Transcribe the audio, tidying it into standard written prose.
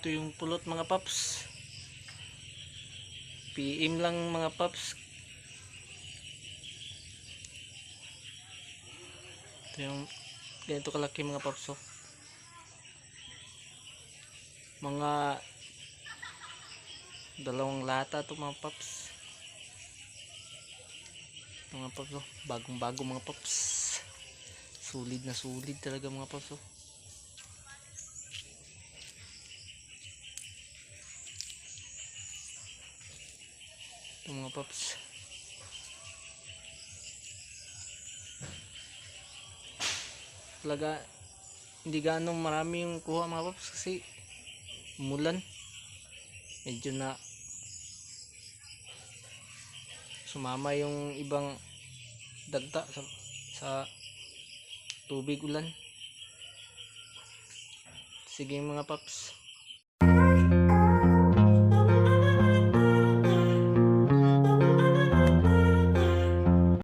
Ito yung pulot mga paps. PM lang mga paps. Ito yung ganito kalaki mga paps. Oh. Mga 2 lata to mga paps. Mga paps oh. Bagong bago mga paps. Solid na solid talaga mga paps oh. Ito mga paps. Talaga hindi ganong marami yung kuha mga paps kasi umulan. Medyo na sumama yung ibang dagta sa tubig ulan. Sige mga paps.